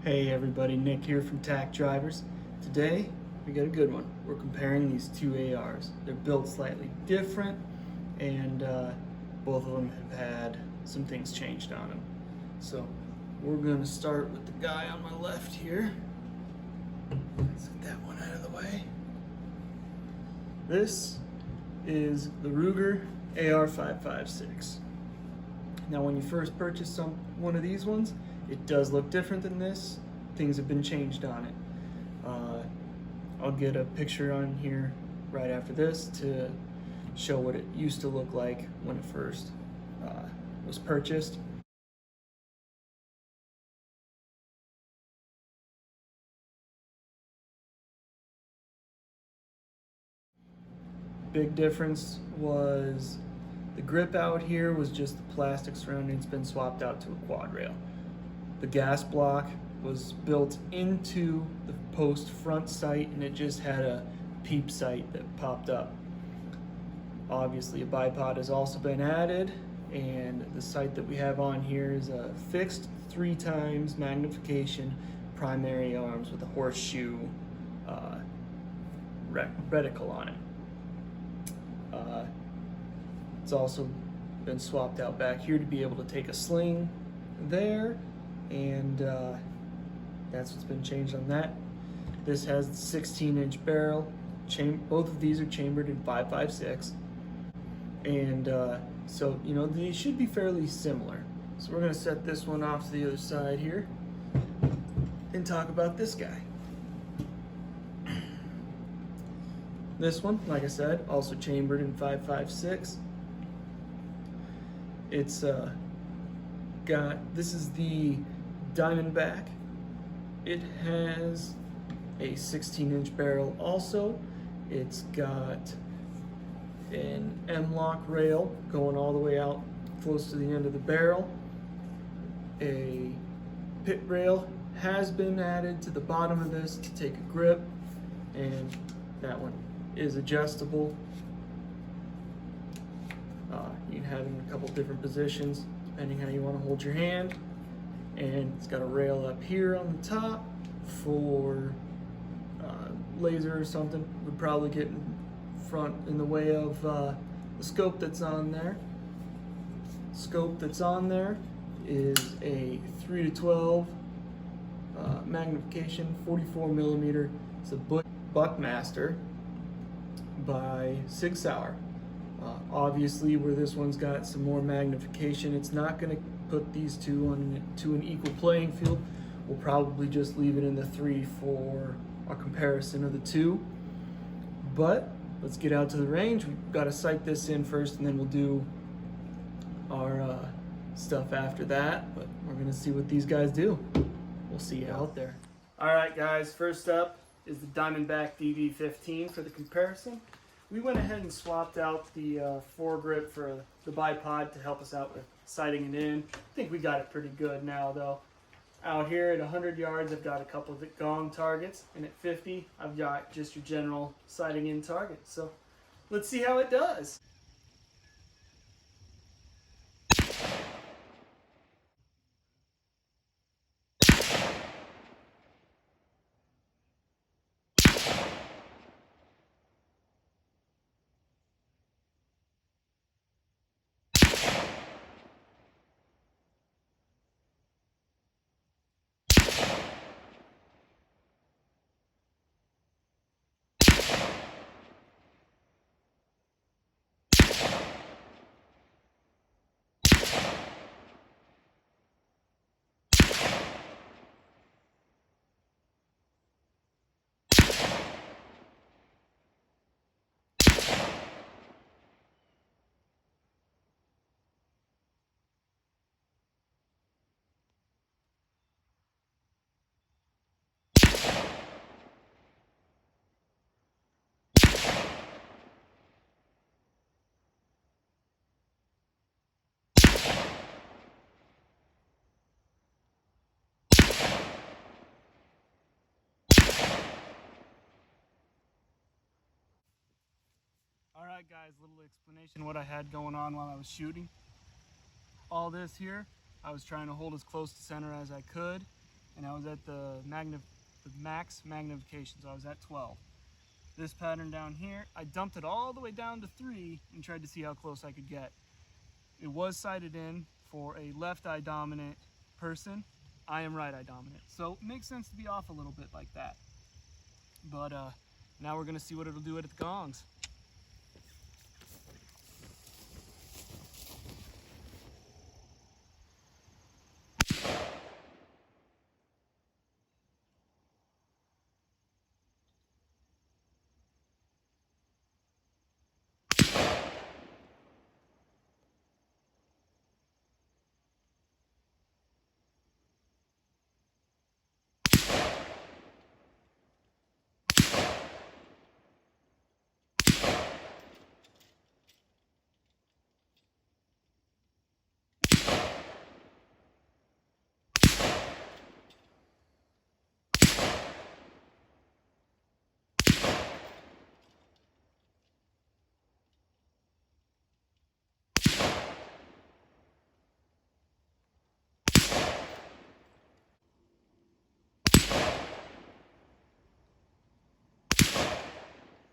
Hey everybody, Nick here from TAC Drivers. Today we got a good one. We're comparing these two ARs. They're built slightly different and both of them have had some things changed on them. So we're going to start with the guy on my left here. Let's get that one out of the way. This is the Ruger AR556. Now when you first purchase one of these ones, it does look different than this. Things have been changed on it. I'll get a picture on here right after this to show what it used to look like when it first was purchased. Big difference was the grip out here was just the plastic surrounding. It's been swapped out to a quad rail. The gas block was built into the post front sight and it just had a peep sight that popped up. Obviously a bipod has also been added, and the sight that we have on here is a fixed 3x magnification primary arms with a horseshoe reticle on it. It's also been swapped out back here to be able to take a sling there, and that's what's been changed on that. This has the 16-inch barrel. Both of these are chambered in 5.56, and so you know they should be fairly similar. So we're going to set this one off to the other side here and talk about this guy. This one, like I said, also chambered in 5.56. It's this is the Diamondback. It has a 16-inch barrel also. It's got an M-lock rail going all the way out close to the end of the barrel. A pit rail has been added to the bottom of this to take a grip, and that one is adjustable. You can have it in a couple different positions depending how you want to hold your hand, and it's got a rail up here on the top for laser or something would probably get in the way of the scope that's on there. Scope that's on there is a 3-to-12 magnification, 44mm. It's a Buckmaster by Sig Sauer. Obviously, where this one's got some more magnification, it's not going to put these two to an equal playing field. We'll probably just leave it in the 3 for a comparison of the two. But let's get out to the range. We've got to sight this in first, and then we'll do our stuff after that. But we're going to see what these guys do. We'll see you out there. All right, guys. First up is the Diamondback DB15 for the comparison. We went ahead and swapped out the foregrip for the bipod to help us out with sighting it in. I think we got it pretty good now, though. Out here at 100 yards, I've got a couple of gong targets, and at 50, I've got just your general sighting in targets. So let's see how it does. Alright guys, little explanation what I had going on while I was shooting. All this here, I was trying to hold as close to center as I could, and I was at the max magnification, so I was at 12. This pattern down here, I dumped it all the way down to 3 and tried to see how close I could get. It was sighted in for a left eye dominant person. I am right eye dominant, so it makes sense to be off a little bit like that. But now we're gonna see what it'll do at the gongs.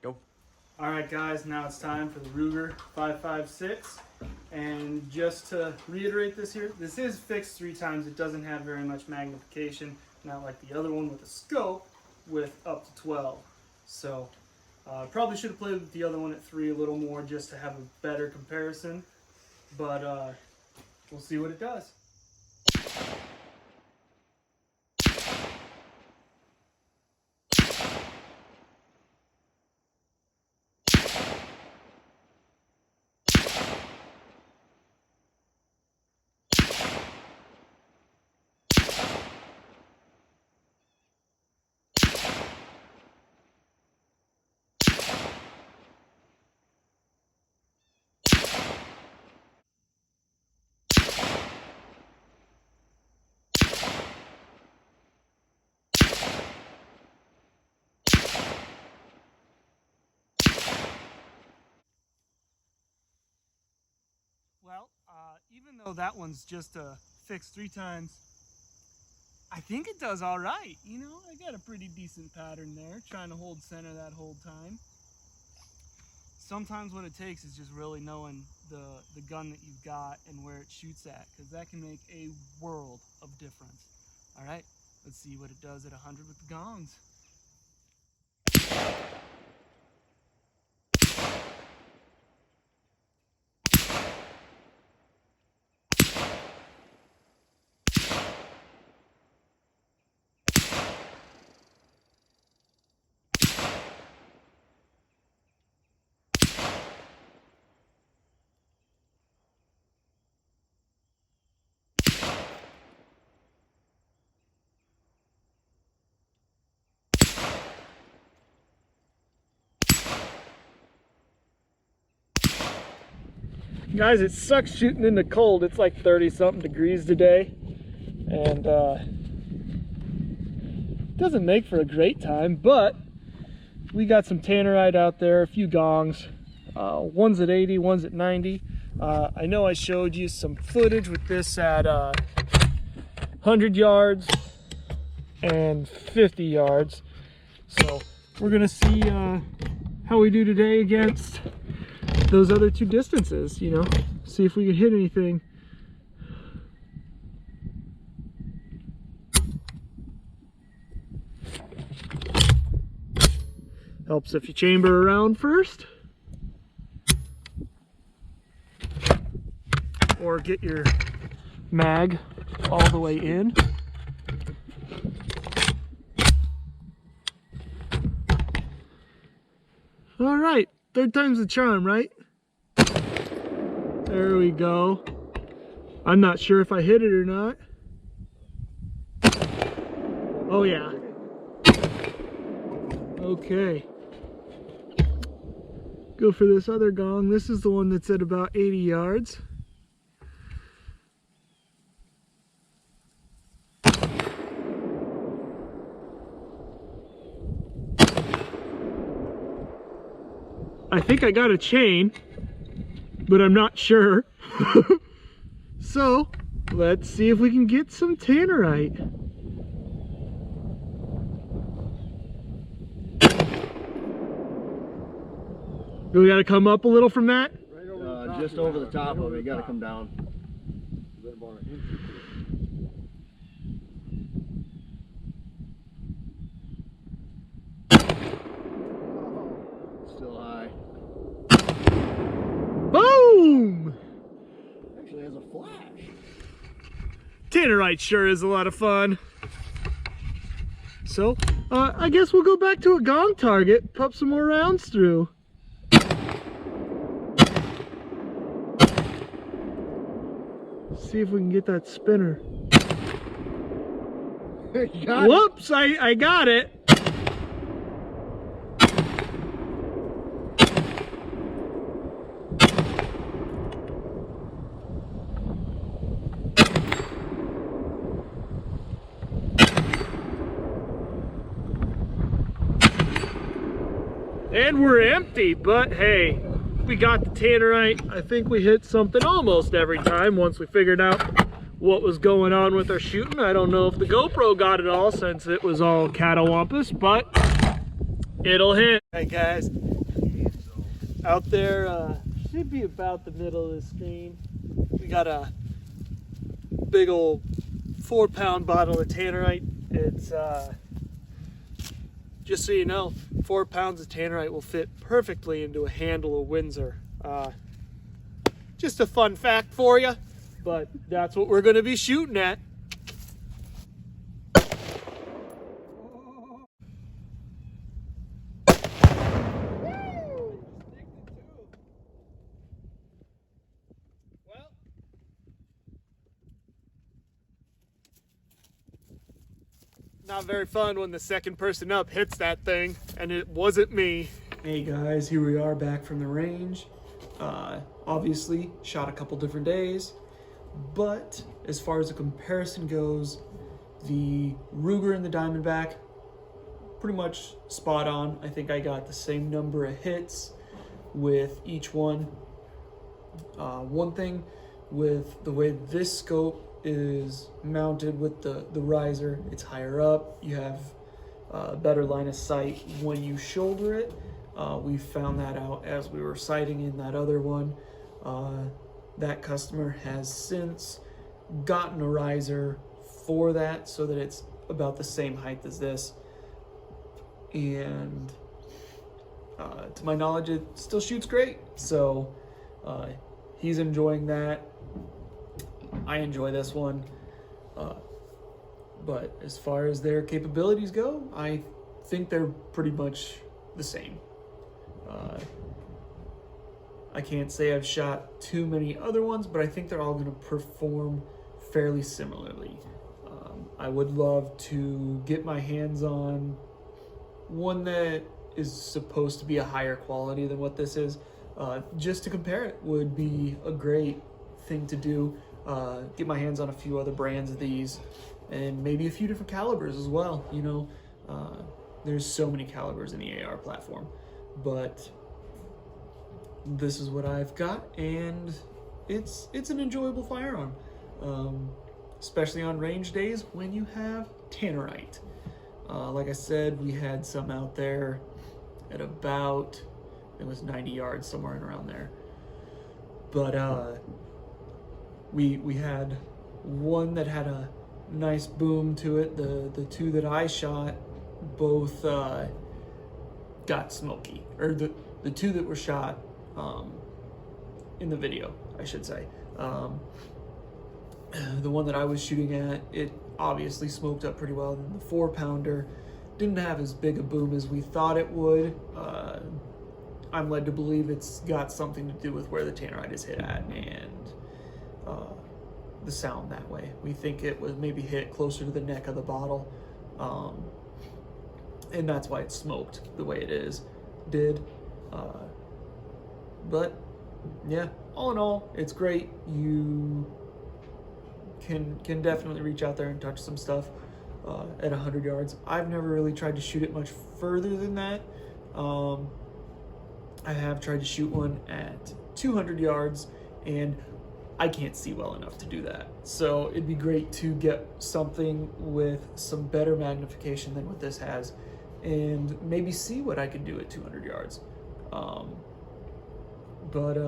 Go. Alright guys, now it's time for the Ruger 556, and just to reiterate this here, this is fixed 3 times. It doesn't have very much magnification, not like the other one with a scope with up to 12. So probably should have played with the other one at 3 a little more just to have a better comparison, but we'll see what it does. Well, even though that one's just fixed 3 times, I think it does all right. You know, I got a pretty decent pattern there, trying to hold center that whole time. Sometimes what it takes is just really knowing the gun that you've got and where it shoots at, because that can make a world of difference. All right, let's see what it does at 100 with the gongs. Guys, it sucks shooting in the cold. It's like 30-something degrees today, and it doesn't make for a great time, but we got some tannerite out there, a few gongs. One's at 80, one's at 90. I know I showed you some footage with this at 100 yards and 50 yards. So we're gonna see how we do today against those other 2 distances, you know, see if we can hit anything. Helps if you chamber around first, or get your mag all the way in. All right, 3rd time's the charm, right? There we go. I'm not sure if I hit it or not. Oh yeah. Okay. Go for this other gong. This is the one that's at about 80 yards. I think I got a chain, but I'm not sure. So let's see if we can get some tannerite. We got to come up a little from that? Just over the top of it, you got to come down. Still high. Boom! Actually has a flash. Tannerite sure is a lot of fun. So, I guess we'll go back to a gong target, pop some more rounds through. See if we can get that spinner. Whoops, I got it. And we're empty, but hey, we got the tannerite. I think we hit something almost every time once we figured out what was going on with our shooting. I don't know if the GoPro got it all since it was all catawampus, but it'll hit. Hey guys, out there should be about the middle of the screen. We got a big old 4-pound bottle of tannerite. It's just so you know, 4 pounds of tannerite will fit perfectly into a handle of Windsor. Just a fun fact for you, but that's what we're going to be shooting at. Not very fun when the second person up hits that thing, and it wasn't me. Hey guys, here we are back from the range. Obviously, shot a couple different days, but as far as the comparison goes, the Ruger and the Diamondback, pretty much spot on. I think I got the same number of hits with each one. One thing with the way this scope is mounted with the riser, it's higher up, you have a better line of sight when you shoulder it. We found that out as we were sighting in that other one. That customer has since gotten a riser for that so that it's about the same height as this, and to my knowledge it still shoots great, so he's enjoying that. I enjoy this one, but as far as their capabilities go, I think they're pretty much the same. I can't say I've shot too many other ones, but I think they're all going to perform fairly similarly. I would love to get my hands on one that is supposed to be a higher quality than what this is. Just to compare it would be a great thing to do. Get my hands on a few other brands of these, and maybe a few different calibers as well. You know, there's so many calibers in the AR platform, but this is what I've got, and it's an enjoyable firearm, especially on range days when you have tannerite. Like I said, we had some out there at about, it was 90 yards, somewhere around there, but we had one that had a nice boom to it. The two that I shot both got smoky, or the two that were shot in the video, I should say. The one that I was shooting at, it obviously smoked up pretty well. And the 4-pounder didn't have as big a boom as we thought it would. I'm led to believe it's got something to do with where the tannerite is hit at, and the sound that way. We think it was maybe hit closer to the neck of the bottle, and that's why it smoked the way it did. But yeah, all in all, it's great. You can definitely reach out there and touch some stuff at 100 yards. I've never really tried to shoot it much further than that. I have tried to shoot one at 200 yards, and I can't see well enough to do that. So it'd be great to get something with some better magnification than what this has, and maybe see what I can do at 200 yards. But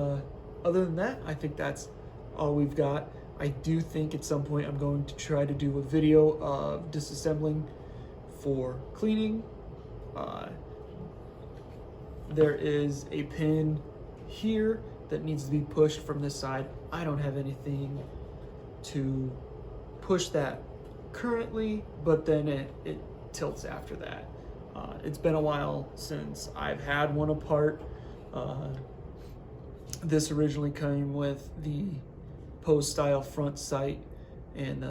other than that, I think that's all we've got. I do think at some point I'm going to try to do a video of disassembling for cleaning. There is a pin here that needs to be pushed from this side. I don't have anything to push that currently, but then it tilts after that. It's been a while since I've had one apart. This originally came with the post style front sight and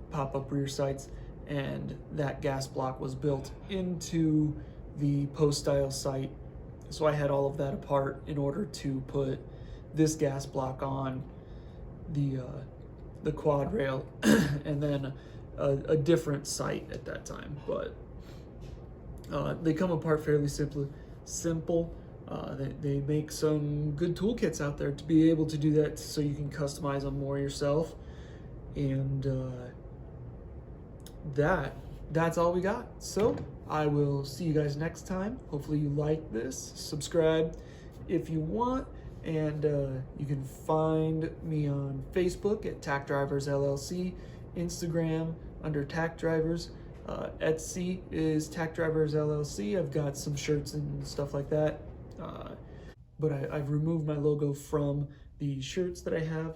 pop-up rear sights, and that gas block was built into the post style sight. So I had all of that apart in order to put this gas block on the quad rail and then a different sight at that time. But they come apart fairly simple. They make some good toolkits out there to be able to do that, so you can customize them more yourself. And that's all we got. So I will see you guys next time. Hopefully you like this. Subscribe if you want, and you can find me on Facebook at Tack Drivers LLC, Instagram under Tack Drivers, Etsy is Tack Drivers LLC. I've got some shirts and stuff like that, but I've removed my logo from the shirts that I have,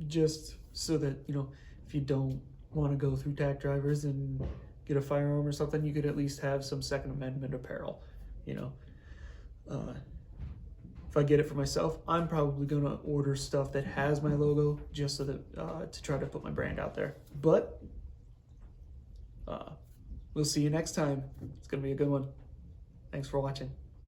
just so that, you know, if you don't want to go through Tack Drivers and get a firearm or something, you could at least have some Second Amendment apparel, you know. If I get it for myself, I'm probably gonna order stuff that has my logo, just so that to try to put my brand out there. But we'll see you next time. It's gonna be a good one. Thanks for watching.